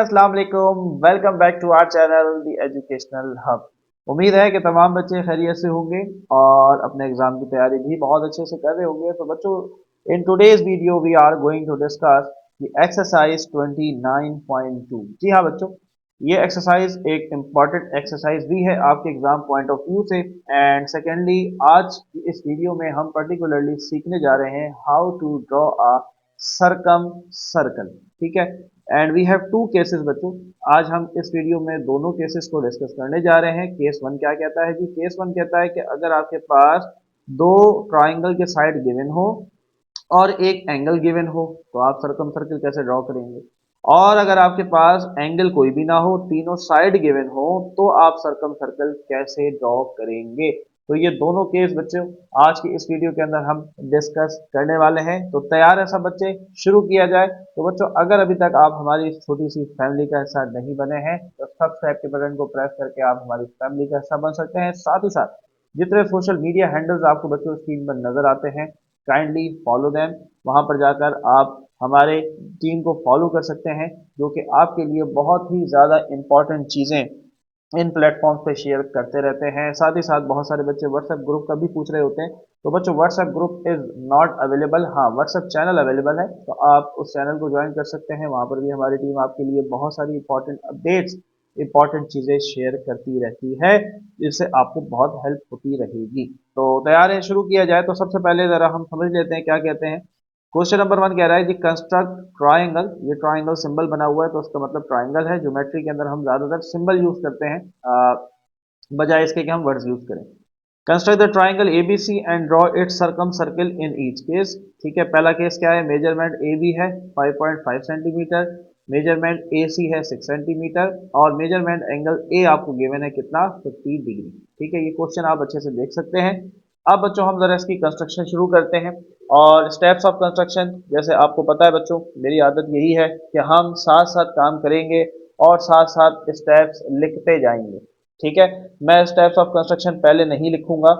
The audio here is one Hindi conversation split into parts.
अस्सलाम वालेकुम। Welcome back to our channel the educational hub. उम्मीद है कि तमाम बच्चे खैरियत से होंगे और अपने एग्जाम की तैयारी भी बहुत अच्छे से कर रहे होंगे। तो बच्चों, in today's video we are going to discuss the exercise 29.2। जी हाँ बच्चों, ये एक्सरसाइज एक इम्पॉर्टेंट एक्सरसाइज भी है आपके एग्जाम पॉइंट ऑफ व्यू से। एंड सेकेंडली, आज इस वीडियो में हम पर्टिकुलरली सीखने जा रहे हैं how to draw a circumcircle. ठीक है, and we have two cases बच्चों। आज हम इस वीडियो में दोनों केसेस को डिस्कस करने जा रहे हैं। केस वन क्या कहता है जी? केस वन कहता है कि अगर आपके पास दो ट्राइंगल के साइड गिवन हो और एक एंगल गिवन हो तो आप सर्कम सर्कल कैसे ड्रॉ करेंगे। और अगर आपके पास एंगल कोई भी ना हो, तीनों साइड गिवन हो, तो आप सर्कम सर्कल कैसे ड्रॉ करेंगे। तो ये दोनों केस बच्चों आज की इस वीडियो के अंदर हम डिस्कस करने वाले हैं। तो तैयार है सब बच्चे? शुरू किया जाए। तो बच्चों, अगर अभी तक आप हमारी इस छोटी सी फैमिली का हिस्सा नहीं बने हैं तो सब्सक्राइब के बटन को प्रेस करके आप हमारी फैमिली का हिस्सा बन सकते हैं। साथ ही साथ जितने सोशल मीडिया हैंडल्स आपको बच्चों स्क्रीन पर नजर आते हैं, काइंडली फॉलो देम। वहां पर जाकर आप हमारे टीम को फॉलो कर सकते हैं, जो कि आपके लिए बहुत ही ज़्यादा इंपॉर्टेंट चीज़ें इन प्लेटफॉर्म्स पे शेयर करते रहते हैं। साथ ही साथ बहुत सारे बच्चे व्हाट्सएप ग्रुप का भी पूछ रहे होते हैं। तो बच्चों, WhatsApp group is not available. हाँ, व्हाट्सएप चैनल अवेलेबल है, तो आप उस चैनल को ज्वाइन कर सकते हैं। वहाँ पर भी हमारी टीम आपके लिए बहुत सारी इंपॉर्टेंट अपडेट्स, इंपॉर्टेंट चीज़ें शेयर करती रहती है, जिससे आपको बहुत हेल्प होती रहेगी। तो तैयार है? शुरू किया जाए। तो सबसे पहले ज़रा हम समझ लेते हैं क्या कहते हैं। क्वेश्चन नंबर वन कह रहा है जी, कंस्ट्रक्ट ट्राइंगल। ये ट्राइंगल सिंबल बना हुआ है तो उसका मतलब ट्राइंगल है। ज्योमेट्री के अंदर हम ज्यादातर सिंबल यूज करते हैं बजाय इसके कि हम वर्ड्स यूज करें। Construct the triangle ABC and draw it's circum circle in each case. ठीक है, पहला केस क्या है? मेजरमेंट ए बी है 5.5 सेंटीमीटर, मेजरमेंट ए सी है 6 सेंटीमीटर, और मेजरमेंट एंगल ए आपको गिवन है कितना? 50 डिग्री। ठीक है, ये क्वेश्चन आप अच्छे से देख सकते हैं। अब बच्चों हम जरा इसकी कंस्ट्रक्शन शुरू करते हैं। और स्टेप्स ऑफ कंस्ट्रक्शन, जैसे आपको पता है बच्चों, मेरी आदत यही है कि हम साथ साथ काम करेंगे और साथ साथ स्टेप्स लिखते जाएंगे। ठीक है, मैं स्टेप्स ऑफ कंस्ट्रक्शन पहले नहीं लिखूंगा,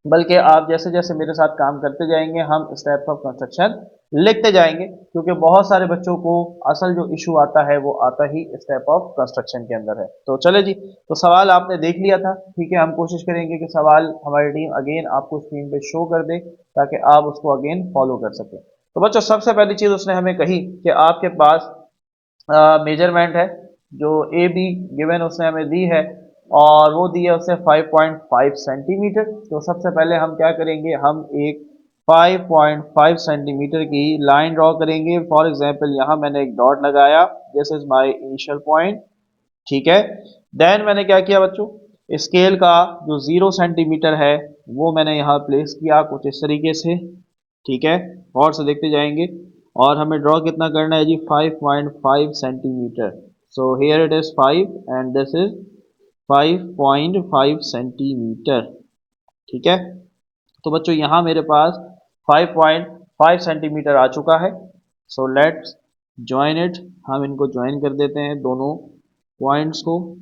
बल्कि आप जैसे जैसे मेरे साथ काम करते जाएंगे हम स्टेप्स ऑफ कंस्ट्रक्शन लिखते जाएंगे, क्योंकि बहुत सारे बच्चों को असल जो इशू आता है वो आता ही स्टेप ऑफ कंस्ट्रक्शन के अंदर है। तो चले जी, तो सवाल आपने देख लिया था। ठीक है, हम कोशिश करेंगे कि सवाल हमारी टीम अगेन आपको स्क्रीन पे शो कर दे, ताकि आप उसको अगेन फॉलो कर सकें। तो बच्चों, सबसे पहली चीज उसने हमें कही कि आपके पास मेजरमेंट है जो ए बी गिवन उसने हमें दी है, और वो दी है उससे 5.5 सेंटीमीटर। तो सबसे पहले हम क्या करेंगे? हम एक 5.5 सेंटीमीटर की लाइन ड्रॉ करेंगे। फॉर एग्जांपल यहाँ मैंने एक डॉट लगाया, this is my initial point. ठीक है, देन मैंने क्या किया बच्चों? स्केल का जो 0 सेंटीमीटर है वो मैंने यहाँ प्लेस किया कुछ इस तरीके से। ठीक है, और से देखते जाएंगे। और हमें ड्रॉ कितना करना है जी? 5.5 centimetre. So here it is 5 and this is 5.5 centimetre. ठीक है, तो बच्चों यहाँ मेरे पास 5.5 सेंटीमीटर आ चुका है। So let's join it. हम इनको ज्वाइन कर देते हैं दोनों पॉइंट्स को।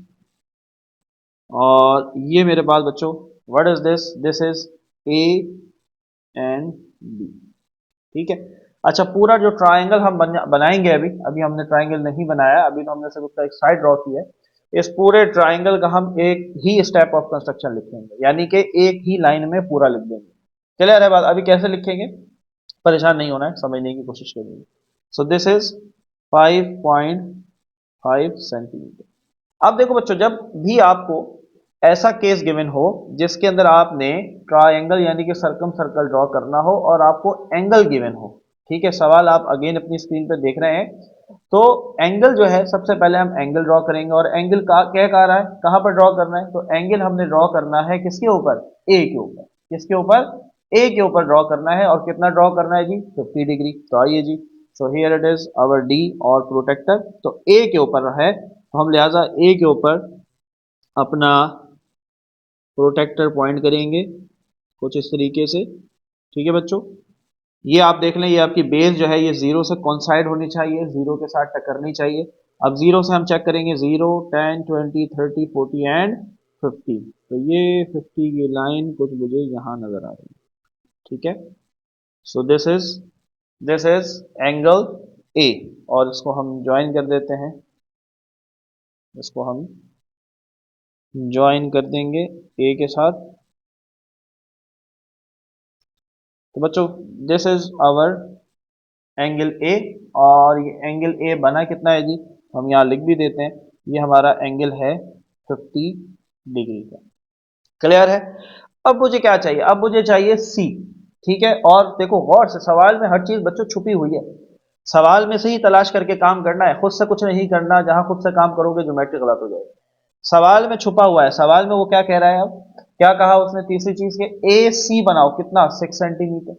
और ये मेरे पास बच्चों, what is this? This is A and B. ठीक है, अच्छा, पूरा जो ट्राइंगल हम बनाएंगे, अभी अभी हमने ट्राइंगल नहीं बनाया, अभी तो हमने सिर्फ उसका एक साइड ड्रॉ किया है। इस पूरे ट्राइंगल का हम एक ही स्टेप ऑफ कंस्ट्रक्शन लिखेंगे, यानी कि एक ही लाइन में पूरा लिख देंगे। क्लियर है बात? अभी कैसे लिखेंगे, परेशान नहीं होना है, समझने की कोशिश करेंगे। So this is 5.5 centimetre. अब देखो बच्चों, जब भी आपको ऐसा केस गिवन हो जिसके अंदर आपने ट्रायंगल यानी कि सर्कम सर्कल ड्रॉ करना हो और आपको एंगल गिवन हो। ठीक है, सवाल आप अगेन अपनी स्क्रीन पर देख रहे हैं। तो एंगल जो है, सबसे पहले हम एंगल ड्रॉ करेंगे। और एंगल का क्या कह रहा है, कहां पर ड्रॉ करना है? तो एंगल हमने ड्रॉ करना है किसके ऊपर? ए के ऊपर। किसके ऊपर? ए के ऊपर ड्रॉ करना है। और कितना ड्रॉ करना है जी? 50 डिग्री। तो आइए जी, so here it is our D और प्रोटेक्टर। तो ए के ऊपर है, तो हम लिहाजा ए के ऊपर अपना प्रोटेक्टर पॉइंट करेंगे कुछ इस तरीके से। ठीक है बच्चों, ये आप देख लें, ये आपकी बेस जो है ये जीरो से कॉन्साइड होनी चाहिए, जीरो के साथ टकरनी चाहिए। अब जीरो से हम चेक करेंगे, 0, 10, 20, 30, 40 एंड 50। तो ये 50 की लाइन कुछ मुझे यहाँ नजर आ रही है। ठीक है, so this is angle A, और इसको हम ज्वाइन कर देते हैं। इसको हम ज्वाइन कर देंगे ए के साथ। तो बच्चों this is hour angle A, और ये एंगल ए बना कितना है जी, हम यहाँ लिख भी देते हैं, ये हमारा एंगल है 50 डिग्री का। क्लियर है। अब मुझे क्या चाहिए, अब मुझे चाहिए सी। ठीक है, और देखो गौर से सवाल में हर चीज बच्चों छुपी हुई है, सवाल में से ही तलाश करके काम करना है, खुद से कुछ नहीं करना, जहां खुद से काम करोगे ज्योमेट्री गलत हो जाएगी। सवाल में छुपा हुआ है, सवाल में वो क्या कह रहा है, अब क्या कहा उसने तीसरी चीज के, ए सी बनाओ कितना 6 सेंटीमीटर।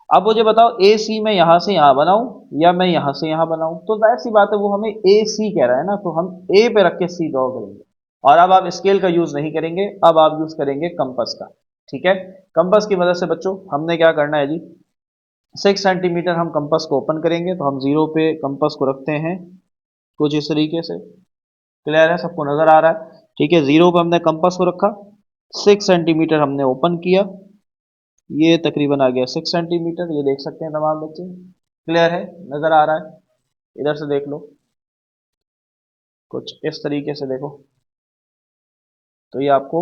अब मुझे बताओ ए सी मैं यहां से यहां बनाऊं या मैं यहां से यहां बनाऊं, तो जाहिर सी बात है वो हमें ए सी कह रहा है ना, तो हम ए पे रख के सी ड्रॉ करेंगे। और अब आप स्केल का यूज नहीं करेंगे, अब आप यूज करेंगे कंपास का। ठीक है, कंपास की मदद से बच्चों हमने क्या करना है जी, 6 सेंटीमीटर हम कंपास को ओपन करेंगे, तो हम जीरो पे कंपास को रखते हैं कुछ इस तरीके से। क्लियर है, सबको नजर आ रहा है। ठीक है, जीरो पे हमने कंपास को रखा, 6 सेंटीमीटर हमने ओपन किया, ये तकरीबन आ गया 6 सेंटीमीटर, ये देख सकते हैं तमाम बच्चे। क्लियर है, नजर आ रहा है, इधर से देख लो कुछ इस तरीके से देखो, तो ये आपको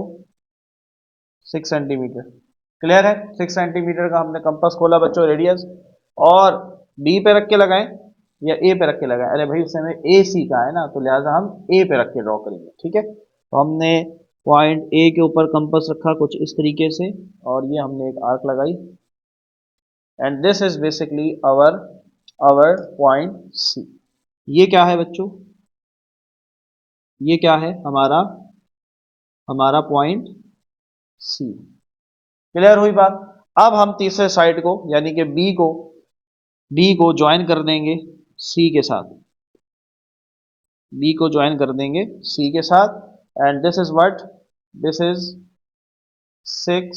6 सेंटीमीटर। क्लियर है, 6 सेंटीमीटर का हमने कंपास खोला बच्चों रेडियस, और बी पे रख के लगाएं या ए पे रख के लगाएं, अरे भाई उससे हमें ए सी का है ना, तो लिहाजा हम ए पे रख के ड्रॉ करेंगे। ठीक है, तो हमने पॉइंट ए के ऊपर कंपास रखा कुछ इस तरीके से, और ये हमने एक आर्क लगाई, and this is basically our our point C. ये क्या है बच्चों, ये क्या है हमारा हमारा पॉइंट सी। क्लियर हुई बात। अब हम तीसरे साइड को यानी कि बी को ज्वाइन कर देंगे सी के साथ, बी को ज्वाइन कर देंगे सी के साथ, and this is what, this is 6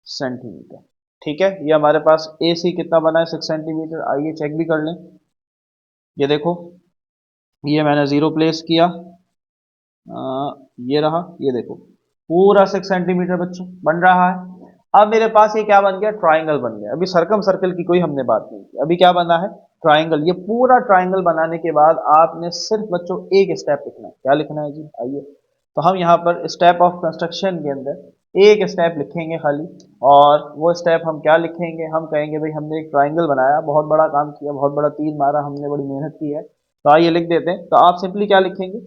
centimetre. ठीक है, ये हमारे पास ए सी कितना बना है 6 सेंटीमीटर, आइए चेक भी कर लें। ये देखो, ये मैंने जीरो प्लेस किया, ये रहा, ये देखो पूरा 6 सेंटीमीटर बच्चों बन रहा है। अब मेरे पास ये क्या बन गया, ट्राइंगल बन गया। अभी सर्कम सर्कल की कोई हमने बात नहीं की, अभी क्या बना है, ट्राइंगल। ये पूरा ट्राइंगल बनाने के बाद आपने सिर्फ बच्चों एक स्टेप लिखना है, क्या लिखना है जी, आइए। तो हम यहाँ पर स्टेप ऑफ कंस्ट्रक्शन के अंदर एक स्टेप लिखेंगे खाली, और वो स्टेप हम क्या लिखेंगे, हम कहेंगे भाई हमने एक ट्राइंगल बनाया, बहुत बड़ा काम किया, बहुत बड़ा तीर मारा हमने, बड़ी मेहनत की है, तो आइए लिख देते हैं। तो आप सिंपली क्या लिखेंगे,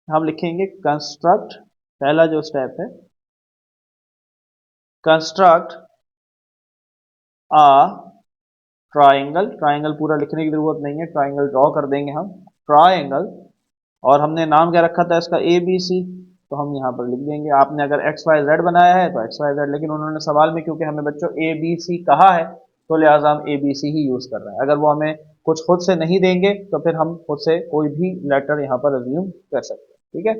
हम लिखेंगे कंस्ट्रक्ट, पहला जो स्टेप है, कंस्ट्रक्ट आ ट्राइंगल। ट्राइंगल पूरा लिखने की जरूरत नहीं है, ट्राइंगल ड्रॉ कर देंगे हम, ट्राइंगल। और हमने नाम क्या रखा था इसका, ए बी सी, तो हम यहाँ पर लिख देंगे। आपने अगर एक्स वाई जेड बनाया है तो एक्स वाई जेड, लेकिन उन्होंने सवाल में क्योंकि हमें बच्चों ए बी सी कहा है, तो लिहाजा हम ए बी सी ही यूज कर रहे हैं। अगर वो हमें कुछ खुद से नहीं देंगे तो फिर हम खुद से कोई भी लेटर यहाँ पर अज्यूम कर सकते हैं। ठीक है,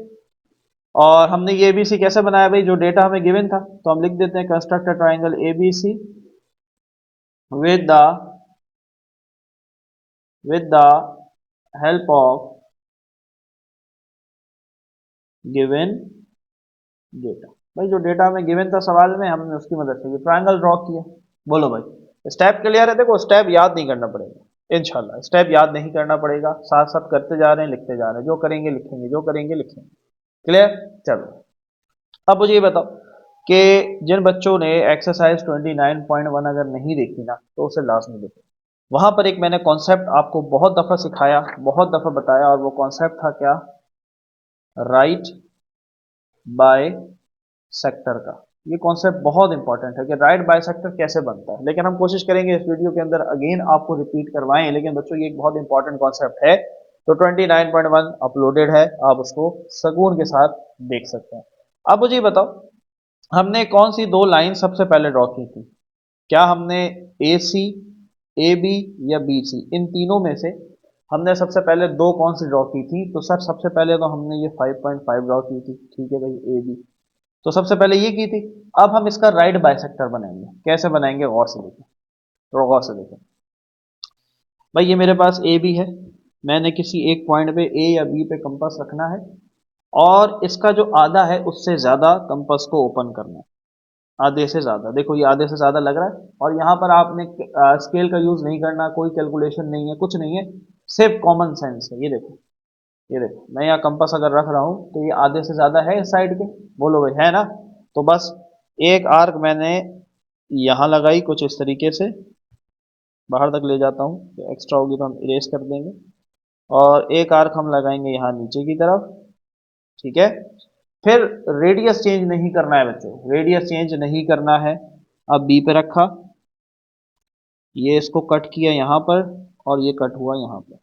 और हमने ये बी सी कैसे बनाया भाई, जो डेटा हमें गिवन था, तो हम लिख देते हैं construct a triangle A B C with the with the help of given data. भाई जो डेटा हमें गिवन था सवाल में, हमने उसकी मदद से ये ट्रायंगल ड्रॉ किया। बोलो भाई स्टेप क्लियर है, देखो स्टेप याद नहीं करना पड़ेगा इंशाल्लाह, स्टेप याद नहीं करना पड़ेगा, साथ साथ करते जा रहे हैं, लिखते जा रहे हैं, जो करेंगे लिखेंगे, जो करेंगे लिखेंगे। क्लियर, चलो अब मुझे ये बताओ कि जिन बच्चों ने एक्सरसाइज 29.1 अगर नहीं देखी ना, तो उसे लास्ट में देखो। वहां पर एक मैंने कॉन्सेप्ट आपको बहुत दफा सिखाया, बहुत दफा बताया, और वो कॉन्सेप्ट था क्या, राइट बाय सेक्टर का। ये कॉन्सेप्ट बहुत इंपॉर्टेंट है कि राइट बाय सेक्टर कैसे बनता है, लेकिन हम कोशिश करेंगे इस वीडियो के अंदर अगेन आपको रिपीट करवाएं, लेकिन बच्चों ये एक बहुत इंपॉर्टेंट कॉन्सेप्ट है। तो 29.1 अपलोडेड है, आप उसको सुकून के साथ देख सकते हैं। अब मुझे बताओ हमने कौन सी दो लाइन सबसे पहले ड्रॉ की थी, क्या हमने ए सी, ए बी या बी सी, इन तीनों में से हमने सबसे पहले दो कौन सी ड्रॉ की थी, तो सर सबसे पहले तो हमने ये 5.5 ड्रॉ की थी। ठीक है भाई, ए बी तो सबसे पहले ये की थी। अब हम इसका राइट बाइसेक्टर बनाएंगे, कैसे बनाएंगे गौर से देखें, तो गौर से देखें भाई, ये मेरे पास ए बी है, मैंने किसी एक पॉइंट पे ए या बी पे कंपास रखना है, और इसका जो आधा है उससे ज्यादा कंपास को ओपन करना है, आधे से ज्यादा। देखो ये आधे से ज्यादा लग रहा है, और यहाँ पर आपने स्केल का यूज नहीं करना, कोई कैलकुलेशन नहीं है, कुछ नहीं है, सिर्फ कॉमन सेंस है। ये देखो ये देखो मैं यहाँ कंपास अगर रख रहा हूँ तो ये आधे से ज्यादा है इस साइड के, बोलो भाई है ना। तो बस एक आर्क मैंने यहाँ लगाई कुछ इस तरीके से, बाहर तक ले जाता हूँ, तो एक्स्ट्रा होगी तो हम इरेज कर देंगे। और एक आर्क हम लगाएंगे यहाँ नीचे की तरफ, ठीक है। फिर रेडियस चेंज नहीं करना है बच्चों, रेडियस चेंज नहीं करना है। अब बी पे रखा, ये इसको कट किया यहाँ पर, और ये कट हुआ यहाँ पर।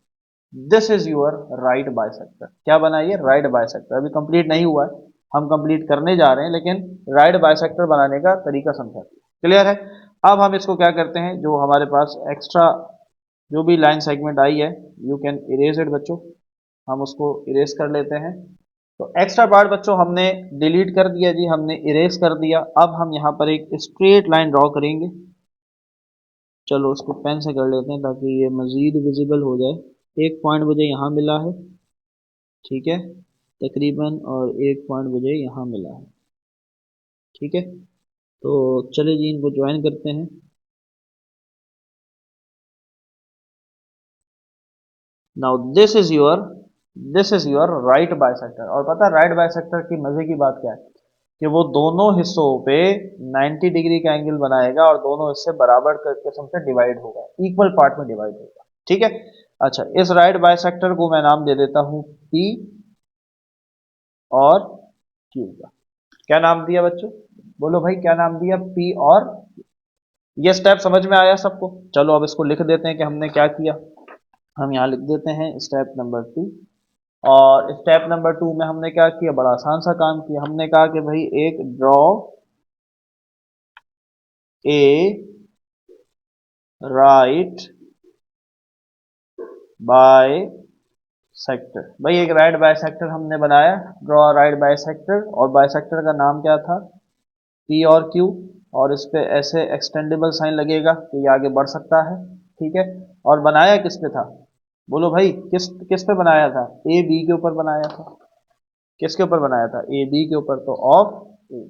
This is your right bisector. क्या बना ये? Right bisector. अभी कंप्लीट नहीं हुआ है, हम कंप्लीट करने जा रहे हैं, लेकिन राइट बाइसेक्टर बनाने का तरीका समझा दिया, क्लियर है। अब हम इसको क्या करते हैं, जो हमारे पास एक्स्ट्रा जो भी लाइन सेगमेंट आई है, यू कैन इरेज इट बच्चों, हम उसको इरेज कर लेते हैं। तो एक्स्ट्रा पार्ट बच्चों हमने डिलीट कर दिया जी, हमने इरेज कर दिया। अब हम यहाँ पर एक स्ट्रेट लाइन ड्रॉ करेंगे। चलो उसको पेन से कर लेते हैं ताकि ये मज़ीद विजिबल हो जाए। एक पॉइंट मुझे यहाँ मिला है, ठीक है, तकरीबन, और एक पॉइंट मुझे यहाँ मिला है, ठीक है। तो चले जी इनको ज्वाइन करते हैं। Now this is your right bisector. और पता है राइट बाइसेक्टर की मजे की बात क्या है, कि वो दोनों हिस्सों पे 90 डिग्री का एंगल बनाएगा और दोनों हिस्से बराबर किस्म से डिवाइड होगा, इक्वल पार्ट में डिवाइड होगा, ठीक है। अच्छा, इस राइट बाइसेक्टर को मैं नाम दे देता हूं पी और क्यू का। क्या नाम दिया बच्चों? बोलो भाई क्या नाम दिया? पी और, ये स्टेप समझ में आया सबको? चलो अब इसको लिख देते हैं कि हमने क्या किया। हम यहाँ लिख देते हैं स्टेप नंबर 2। और स्टेप नंबर 2 में हमने क्या किया? बड़ा आसान सा काम किया, हमने कहा कि भाई एक draw a right by sector. भाई एक राइट बाय सेक्टर हमने बनाया, ड्रॉ राइट बाय सेक्टर, और बाय सेक्टर का नाम क्या था? पी और क्यू। और इस पे ऐसे एक्सटेंडेबल साइन लगेगा कि ये आगे बढ़ सकता है, ठीक है। और बनाया किस पे था? बोलो भाई किस किस पे बनाया था? ए बी के ऊपर बनाया था। किसके ऊपर बनाया था? ए बी के ऊपर, तो ऑफ ए।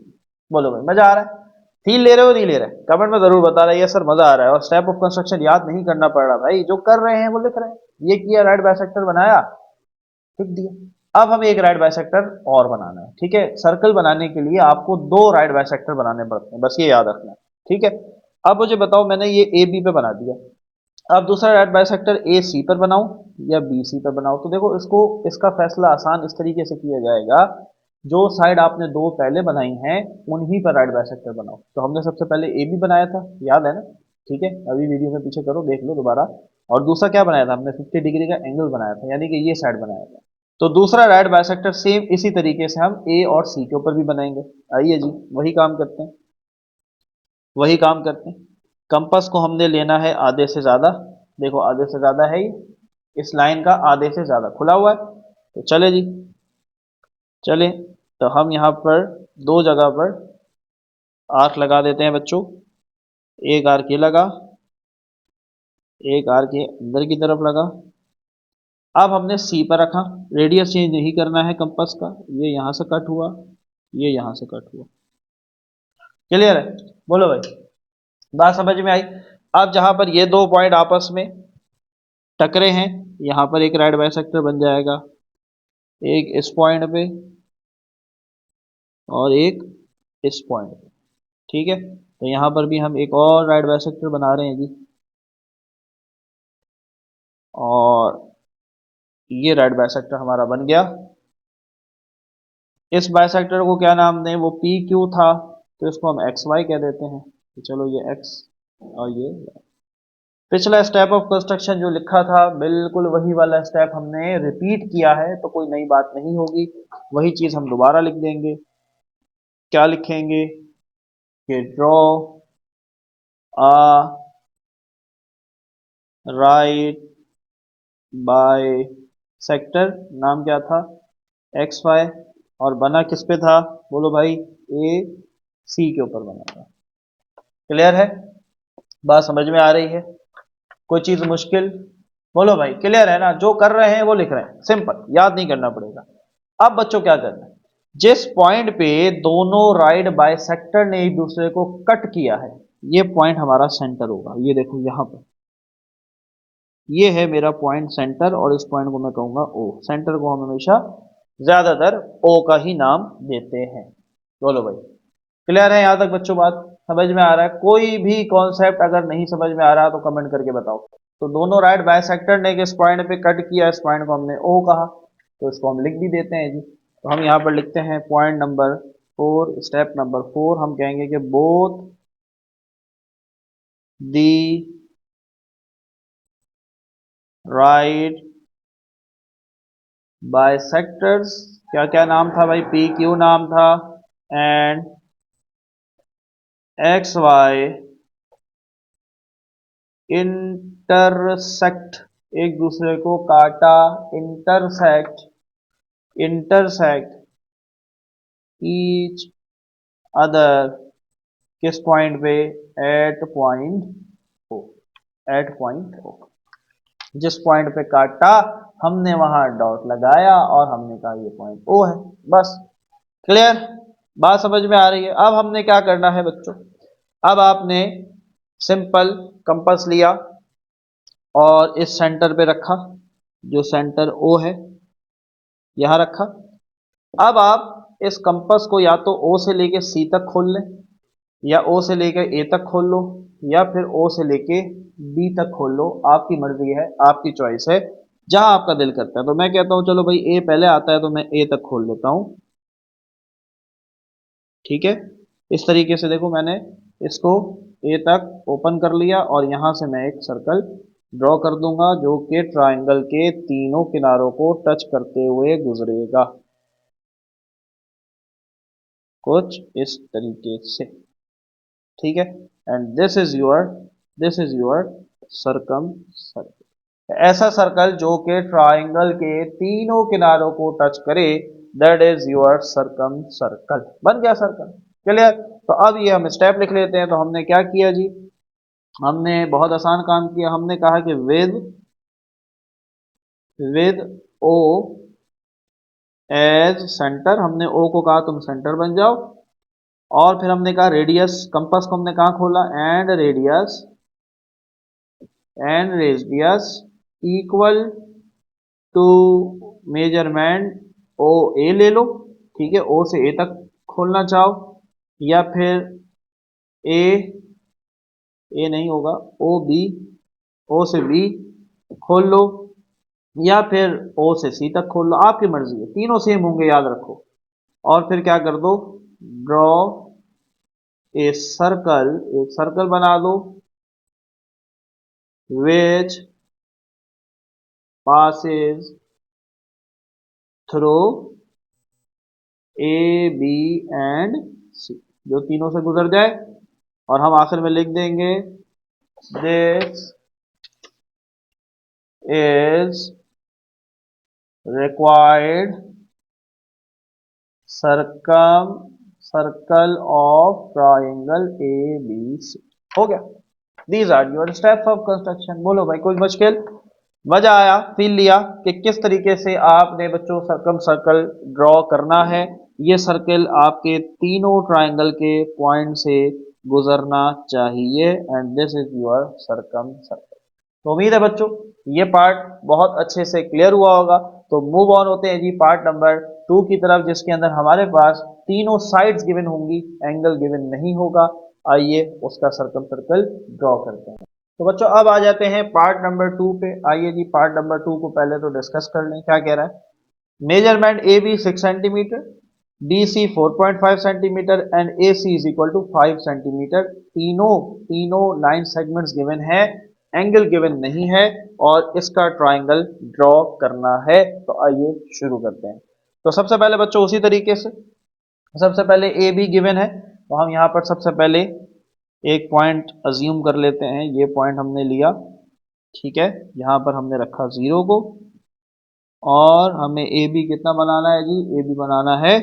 बोलो भाई मजा आ रहा है? फील ले रहे हो नहीं ले रहे? कमेंट में जरूर बता रहे हैं सर मजा आ रहा है, और स्टेप ऑफ कंस्ट्रक्शन याद नहीं करना पड़ रहा भाई, जो कर रहे हैं वो लिख रहे हैं। ये किया, राइट बाइसेक्टर बनाया, लिख दिया। अब हमें एक राइट बाइसेक्टर और बनाना है, ठीक है। सर्कल बनाने के लिए आपको दो राइट बाइसेक्टर बनाने पड़ते हैं, बस ये याद रखना है, ठीक है। अब मुझे बताओ, मैंने ये ए बी पे बना दिया, अब दूसरा राइट बाइसेक्टर ए सी पर बनाऊं या बी सी पर बनाऊं? तो देखो इसको, इसका फैसला आसान इस तरीके से किया जाएगा, जो साइड आपने दो पहले बनाई हैं उन्हीं पर राइट बाइसेक्टर बनाओ। तो हमने सबसे पहले ए बी बनाया था, याद है ना? ठीक है, अभी वीडियो में पीछे करो, देख लो दोबारा। और दूसरा क्या बनाया था हमने? 50 डिग्री का एंगल बनाया था, यानी कि ये साइड बनाया था। तो दूसरा राइट बाइसेक्टर सेम इसी तरीके से हम ए और सी के ऊपर भी बनाएंगे। आइए जी वही काम करते हैं, वही काम करते हैं। कंपास को हमने लेना है आधे से ज़्यादा, देखो आधे से ज़्यादा है ये, इस लाइन का आधे से ज़्यादा खुला हुआ है। तो चले जी, चले। तो हम यहाँ पर दो जगह पर आर्क लगा देते हैं बच्चों। एक आर्क ये लगा, एक आर्क ये अंदर की तरफ लगा। अब हमने सी पर रखा, रेडियस चेंज नहीं करना है कंपास का। ये यहाँ से कट हुआ, ये यहाँ से कट हुआ, क्लियर है? बोलो भाई बात समझ में आई? अब जहां पर ये दो पॉइंट आपस में टकरे हैं, यहाँ पर एक राइट बाइसेक्टर बन जाएगा, एक इस पॉइंट पे और एक इस पॉइंट पे, ठीक है। तो यहाँ पर भी हम एक और राइट बाइसेक्टर बना रहे हैं जी, और ये राइट बाइसेक्टर हमारा बन गया। इस बाइसेक्टर को क्या नाम दें? वो पी क्यू था, तो इसको हम एक्स वाई कह देते हैं। तो चलो ये एक्स और ये y। पिछला स्टेप ऑफ कंस्ट्रक्शन जो लिखा था बिल्कुल वही वाला स्टेप हमने रिपीट किया है, तो कोई नई बात नहीं होगी, वही चीज हम दोबारा लिख देंगे। क्या लिखेंगे? कि draw a right bisector, नाम क्या था? X Y. और बना किस पे था? बोलो भाई ए सी के ऊपर बना था, क्लियर है? बात समझ में आ रही है? कोई चीज मुश्किल? बोलो भाई क्लियर है ना? जो कर रहे हैं वो लिख रहे हैं, सिंपल, याद नहीं करना पड़ेगा। अब बच्चों क्या करना है, जिस पॉइंट पे दोनों राइट बाइसेक्टर ने एक दूसरे को कट किया है, ये पॉइंट हमारा सेंटर होगा। ये देखो यहां पर, ये है मेरा पॉइंट सेंटर और इस पॉइंट को मैं कहूंगा ओ। सेंटर को हम हमेशा ज्यादातर ओ का ही नाम देते हैं। बोलो भाई, क्लियर है यहाँ तक बच्चों? बात समझ में आ रहा है? कोई भी कॉन्सेप्ट अगर नहीं समझ में आ रहा तो कमेंट करके बताओ। तो दोनों राइट बाइसेक्टर ने इस पॉइंट पे कट किया, इस पॉइंट को हमने ओ कहा, तो इसको हम लिख भी देते हैं जी। तो हम यहाँ पर लिखते हैं पॉइंट नंबर 4, स्टेप नंबर 4, हम कहेंगे कि बोथ दी राइट बाइसेक्टर्स, क्या क्या नाम था भाई? पी क्यू नाम था, एंड एक्स वाई इंटरसेक्ट, एक दूसरे को काटा, इंटरसेक्ट, इंटरसेक्ट ईच अदर, किस पॉइंट पे? At point O, at point O. जिस पॉइंट पे काटा हमने वहां डॉट लगाया और हमने कहा ये पॉइंट ओ है। बस, क्लियर? बात समझ में आ रही है? अब हमने क्या करना है बच्चों? अब आपने सिंपल कंपास लिया और इस सेंटर पे रखा, जो सेंटर ओ है यहां रखा। अब आप इस कंपास को या तो ओ से लेके सी तक खोल लें, या ओ से लेके ए तक खोल लो, या फिर ओ से लेके बी तक खोल लो। आपकी मर्जी है, आपकी चॉइस है, जहां आपका दिल करता है। तो मैं कहता हूं चलो भाई ए पहले आता है तो मैं ए तक खोल लेता हूं। ठीक है, इस तरीके से देखो मैंने इसको ए तक ओपन कर लिया और यहां से मैं एक सर्कल ड्रॉ कर दूंगा जो कि ट्रायंगल के तीनों किनारों को टच करते हुए गुजरेगा, कुछ इस तरीके से। ठीक है, and this is your circumcircle. ऐसा सर्कल जो कि ट्रायंगल के तीनों किनारों को टच करे, that is your circumcircle. बन गया सर्कल, क्लियर? तो अब ये हम स्टेप लिख लेते हैं। तो हमने क्या किया जी? हमने बहुत आसान काम किया। हमने कहा कि विद ओ एज सेंटर, हमने ओ को कहा तुम सेंटर बन जाओ, और फिर हमने कहा रेडियस, कंपास को हमने कहा खोला, and radius equal to measurement O A ले लो। ठीक है, ओ से ए तक खोलना चाहो, या फिर ए, ए नहीं होगा, ओ बी, ओ से बी खोल लो, या फिर ओ से सी तक खोल लो, आपकी मर्जी है, तीनों सेम होंगे याद रखो। और फिर क्या कर दो? ड्रॉ ए सर्कल, एक सर्कल बना दो, which passes through A B and C, जो तीनों से गुजर जाए। और हम आखिर में लिख देंगे this is required circum circle of triangle A B C. हो गया, these are your steps of construction. बोलो भाई, कोई मुश्किल? मजा आया? फील लिया कि किस तरीके से आपने बच्चों सर्कम सर्कल ड्रॉ करना है? ये सर्कल आपके तीनों ट्रायंगल के पॉइंट से गुजरना चाहिए, and this is your circum circle. तो उम्मीद है बच्चों ये पार्ट बहुत अच्छे से क्लियर हुआ होगा। तो मूव ऑन होते हैं जी पार्ट नंबर 2 की तरफ, जिसके अंदर हमारे पास तीनों साइड्स गिवन होंगी, एंगल गिवन नहीं होगा। आइए उसका सर्कम सर्कल ड्रॉ करते हैं। तो बच्चों अब आ जाते हैं पार्ट नंबर 2 पे। आइए जी पार्ट नंबर 2 को पहले तो डिस्कस कर लें। क्या कह रहा है? Measurement A B 6 centimetre, B C 4.5 centimetre and A C is equal to 5 centimetre. तीनों तीनों लाइन सेगमेंट्स गिवन है, एंगल गिवन नहीं है, और इसका ट्राइंगल ड्रॉ करना है। तो आइए शुरू करते हैं। तो सबसे पहले बच्चों उसी तरीके से सबसे पहले ए बी गिवन है, तो हम यहाँ पर सबसे पहले एक पॉइंट अज्यूम कर लेते हैं। ये पॉइंट हमने लिया, ठीक है, यहाँ पर हमने रखा 0 को, और हमें ए बी कितना बनाना है जी? ए बी बनाना है,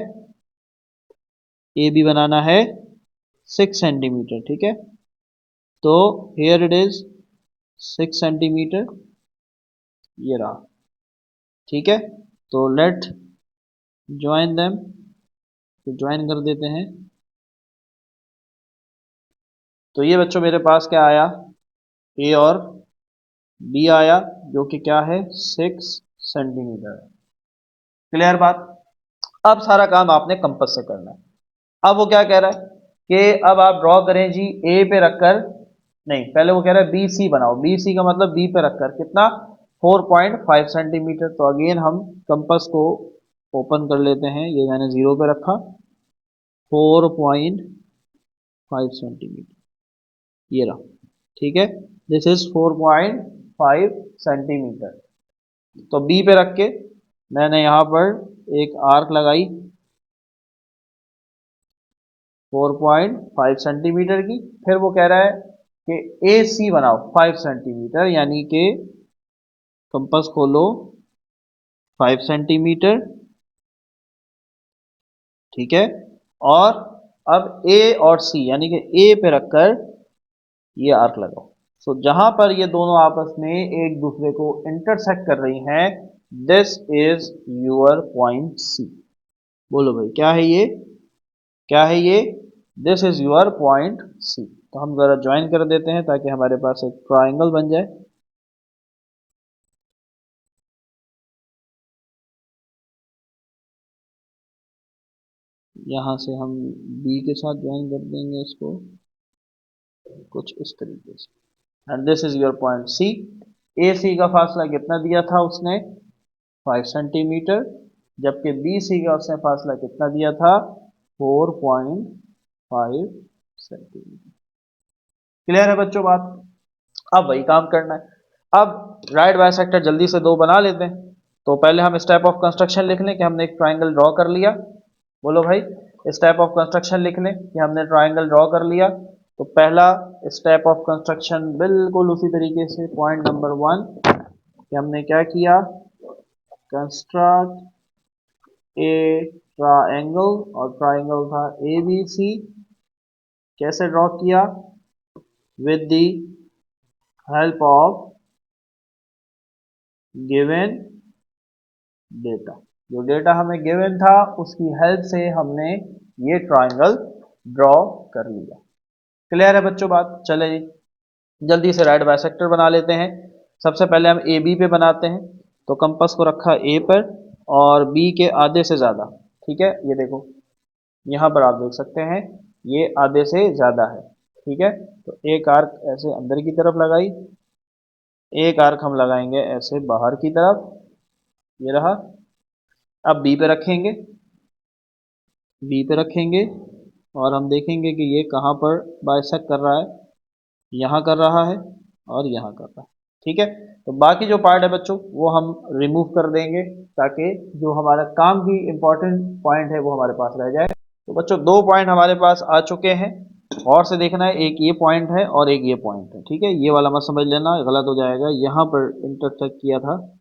ए बी बनाना है 6 सेंटीमीटर। ठीक है, तो हियर इट इज 6 सेंटीमीटर, ये रहा। ठीक है, तो लेट ज्वाइन देम, तो ज्वाइन कर देते हैं। तो ये बच्चों मेरे पास क्या आया? ए और बी आया जो कि क्या है 6 सेंटीमीटर। क्लियर बात। अब सारा काम आपने कंपास से करना है। अब वो क्या कह रहा है कि अब आप ड्रॉ करें जी ए पे रखकर, नहीं पहले वो कह रहा है बी सी बनाओ, बी सी का मतलब बी पे रखकर कितना 4.5 सेंटीमीटर। तो अगेन हम कंपास को ओपन कर लेते हैं, ये मैंने जीरो पे रखा, 4.5 सेंटीमीटर ये रहा। ठीक है, दिस इज 4.5 सेंटीमीटर। तो बी पे रख के मैंने यहाँ पर एक आर्क लगाई 4.5 सेंटीमीटर की। फिर वो कह रहा है कि ए सी बनाओ 5 सेंटीमीटर, यानी कि कंपास खोलो 5 सेंटीमीटर। ठीक है, और अब ए और सी यानी कि ए पे रखकर ये आर्क लगाओ। सो जहां पर ये दोनों आपस में एक दूसरे को इंटरसेक्ट कर रही हैं, this is your point C. बोलो भाई क्या है ये, क्या है ये, this is your point C. तो हम जरा ज्वाइन कर देते हैं ताकि हमारे पास एक ट्राइंगल बन जाए। यहां से हम बी के साथ ज्वाइन कर देंगे इसको कुछ इस तरीके से, and this is your point C. A C का फासला कितना दिया था उसने 5 सेंटीमीटर, जबकि बी सी का उसने फासला कितना दिया था 4.5 सेंटीमीटर। क्लियर है बच्चों बात। अब वही काम करना है। अब राइट बाइसेक्टर जल्दी से दो बना लेते हैं। तो पहले हम स्टेप ऑफ कंस्ट्रक्शन लिख लें कि हमने एक ट्राइंगल ड्रॉ कर लिया। बोलो भाई, स्टेप ऑफ कंस्ट्रक्शन लिख लें कि हमने ट्राइंगल ड्रॉ कर लिया। तो पहला स्टेप ऑफ कंस्ट्रक्शन बिल्कुल उसी तरीके से, पॉइंट नंबर 1 कि हमने क्या किया, कंस्ट्रक्ट ए ट्राइंगल, और ट्राइंगल था ए बी सी। कैसे ड्रॉ किया, with the help of given data. जो डेटा हमें गिवन था उसकी हेल्प से हमने ये ट्राइंगल ड्रॉ कर लिया। क्लियर है बच्चों बात। चले जी जल्दी से राइट बाइसेक्टर बना लेते हैं। सबसे पहले हम ए बी पे बनाते हैं। तो कंपास को रखा ए पर और बी के आधे से ज़्यादा। ठीक है, ये देखो यहाँ पर आप देख सकते हैं ये आधे से ज़्यादा है। ठीक है, तो एक आर्क ऐसे अंदर की तरफ लगाई, एक आर्क हम लगाएंगे ऐसे बाहर की तरफ, ये रहा। अब बी पे रखेंगे, बी पे रखेंगे और हम देखेंगे कि ये कहाँ पर बाइसेक्ट कर रहा है, यहाँ कर रहा है और यहाँ कर रहा है। ठीक है, तो बाकी जो पार्ट है बच्चों वो हम रिमूव कर देंगे ताकि जो हमारा काम की इंपॉर्टेंट पॉइंट है वो हमारे पास रह जाए। तो बच्चों दो पॉइंट हमारे पास आ चुके हैं, और से देखना है, एक ये पॉइंट है और एक ये पॉइंट है। ठीक है, ये वाला मत समझ लेना गलत हो जाएगा, यहाँ पर इंटरसेक्ट किया था,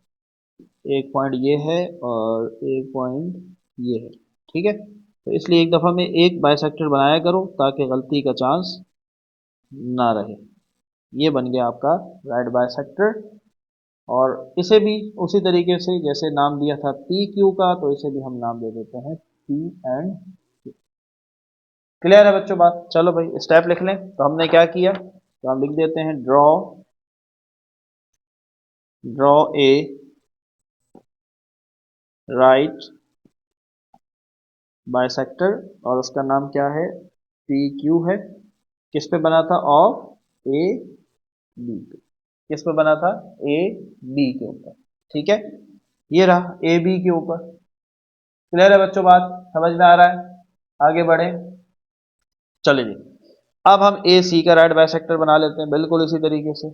एक पॉइंट ये है और एक पॉइंट ये है। ठीक है, तो इसलिए एक दफ़ा में एक बाइसेक्टर बनाया करो ताकि गलती का चांस ना रहे। ये बन गया आपका राइट बाइसेक्टर। और इसे भी उसी तरीके से जैसे नाम दिया था पी क्यू का, तो इसे भी हम नाम दे देते हैं पी एंड क्यू। क्लियर है बच्चों बात। चलो भाई स्टेप लिख लें। तो हमने क्या किया, तो हम लिख देते हैं draw, draw a right bisector, और उसका नाम क्या है पी क्यू है। किस पे बना था, ऑफ ए बी पे। किस पे बना था, ए बी के ऊपर। ठीक है, ये रहा ए बी के ऊपर। क्लियर है बच्चों बात, समझ में आ रहा है। आगे बढ़े, चले जी। अब हम ए सी का राइट बाइसेक्टर बना लेते हैं बिल्कुल इसी तरीके से,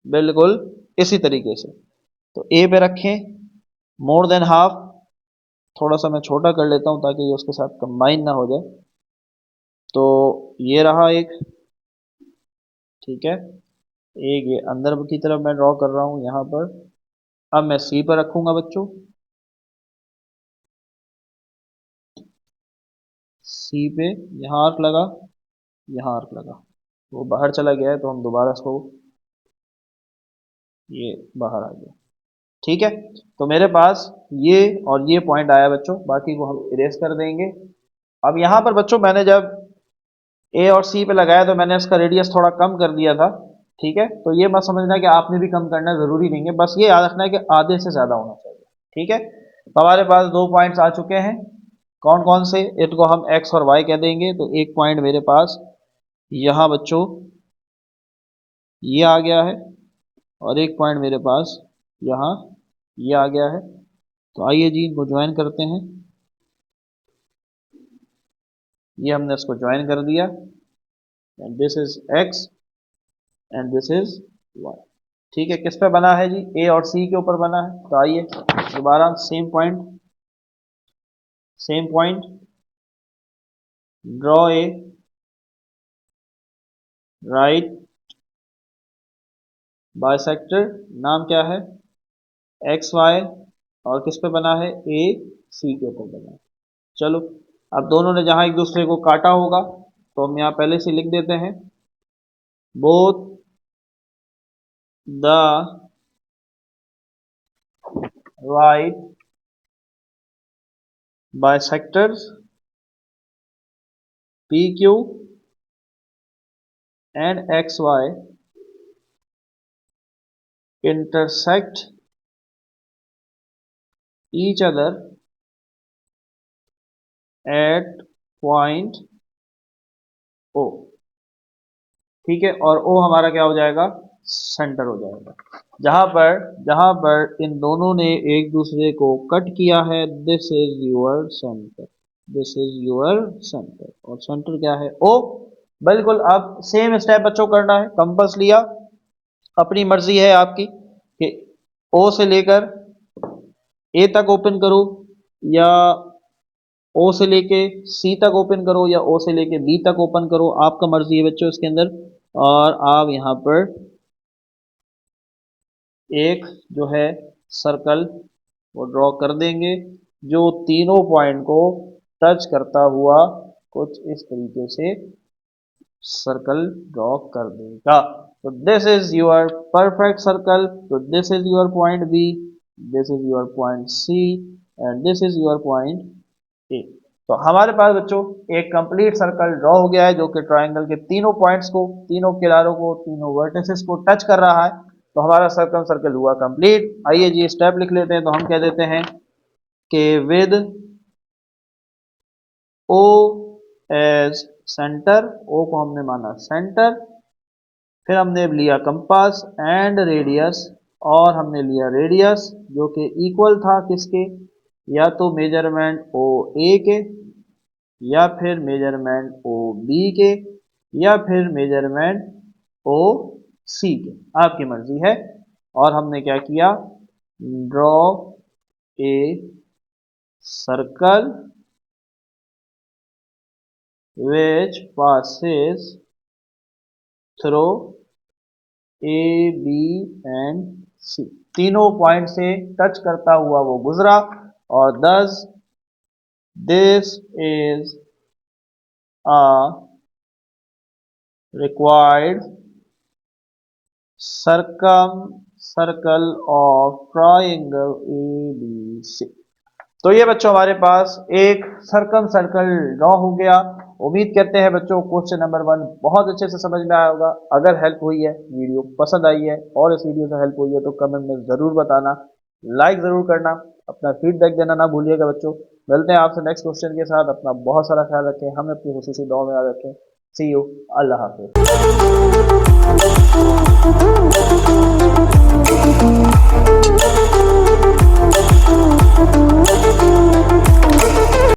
बिल्कुल इसी तरीके से। तो ए पे रखें मोर देन हाफ, थोड़ा सा मैं छोटा कर लेता हूं ताकि ये उसके साथ कंबाइन ना हो जाए। तो ये रहा एक। ठीक है, एक ये अंदर की तरफ मैं ड्रॉ कर रहा हूं यहाँ पर। अब मैं सी पर रखूंगा बच्चों, सी पे यहाँ आर्क लगा, यहाँ आर्क लगा, वो बाहर चला गया है तो हम दोबारा इसको, ये बाहर आ गया। ठीक है, तो मेरे पास ये और ये पॉइंट आया बच्चों, बाकी को हम इरेज कर देंगे। अब यहाँ पर बच्चों मैंने जब ए और सी पे लगाया तो मैंने इसका रेडियस थोड़ा कम कर दिया था, ठीक है, तो ये मत समझना कि आपने भी कम करना है, जरूरी नहीं है, बस ये याद रखना है कि आधे से ज्यादा होना चाहिए। ठीक है, तो हमारे पास 2 पॉइंट्स आ चुके हैं। कौन कौन से, इनको हम एक्स और वाई कह देंगे। तो एक पॉइंट मेरे पास यहाँ बच्चों ये आ गया है, और एक पॉइंट मेरे पास यहाँ ये आ गया है। तो आइए जी इनको ज्वाइन करते हैं। ये हमने इसको ज्वाइन कर दिया, and this is X and this is Y. ठीक है, किस पे बना है जी, ए और सी के ऊपर बना है। तो आइए दोबारा same point draw a right bisector, नाम क्या है, एक्स वाई, और किस पे बना है, ए सी के ऊपर बना है। चलो, अब दोनों ने जहां एक दूसरे को काटा होगा तो हम यहाँ पहले से लिख देते हैं, both the right bisectors P Q and X Y intersect each other at point O। ठीक है, और O हमारा क्या हो जाएगा, सेंटर हो जाएगा। जहां पर इन दोनों ने एक दूसरे को कट किया है, this is your centre, this is your centre, और सेंटर क्या है, O। बिल्कुल, अब सेम स्टेप बच्चों करना है, कंपास लिया, अपनी मर्जी है आपकी कि O से लेकर ए तक ओपन करो, या ओ से लेके सी तक ओपन करो, या ओ से लेके बी तक ओपन करो, आपका मर्जी है बच्चों इसके अंदर। और आप यहाँ पर एक जो है सर्कल वो ड्रॉ कर देंगे, जो तीनों पॉइंट को टच करता हुआ कुछ इस तरीके से सर्कल ड्रॉ कर देगा। तो this is your perfect circle. तो this is your point B, this is your point C, and this is your point A. तो हमारे पास बच्चों एक कंप्लीट सर्कल ड्रॉ हो गया है, जो कि ट्रायंगल के तीनों पॉइंट्स को, तीनों किनारों को, तीनों वर्टिसेस को टच कर रहा है। तो हमारा सर्कल हुआ कंप्लीट। आइए जी स्टेप लिख लेते हैं। तो हम कह देते हैं कि विद ओ एज सेंटर, ओ को हमने माना सेंटर, फिर हमने लिया कंपास एंड रेडियस, और हमने लिया रेडियस जो कि इक्वल था किसके, या तो मेजरमेंट ओ ए के, या फिर मेजरमेंट ओ बी के, या फिर मेजरमेंट ओ सी के, आपकी मर्जी है। और हमने क्या किया, draw a circle which passes through A B and C, तीनों पॉइंट से टच करता हुआ वो गुजरा, और दस this is a required circle of triangle ABC। तो ये बच्चों हमारे पास एक सर्कल ड्रॉ हो गया। उम्मीद करते हैं बच्चों क्वेश्चन नंबर 1 बहुत अच्छे से समझ में आया होगा। अगर हेल्प हुई है, वीडियो पसंद आई है और इस वीडियो से हेल्प हुई है, तो कमेंट में जरूर बताना, लाइक जरूर करना, अपना फीडबैक देना ना भूलिएगा बच्चों। मिलते हैं आपसे नेक्स्ट क्वेश्चन के साथ। अपना बहुत सारा ख्याल रखें, हमें अपनी खुशी दुआ में याद रखें। सी यू, अल्लाह हाफिज।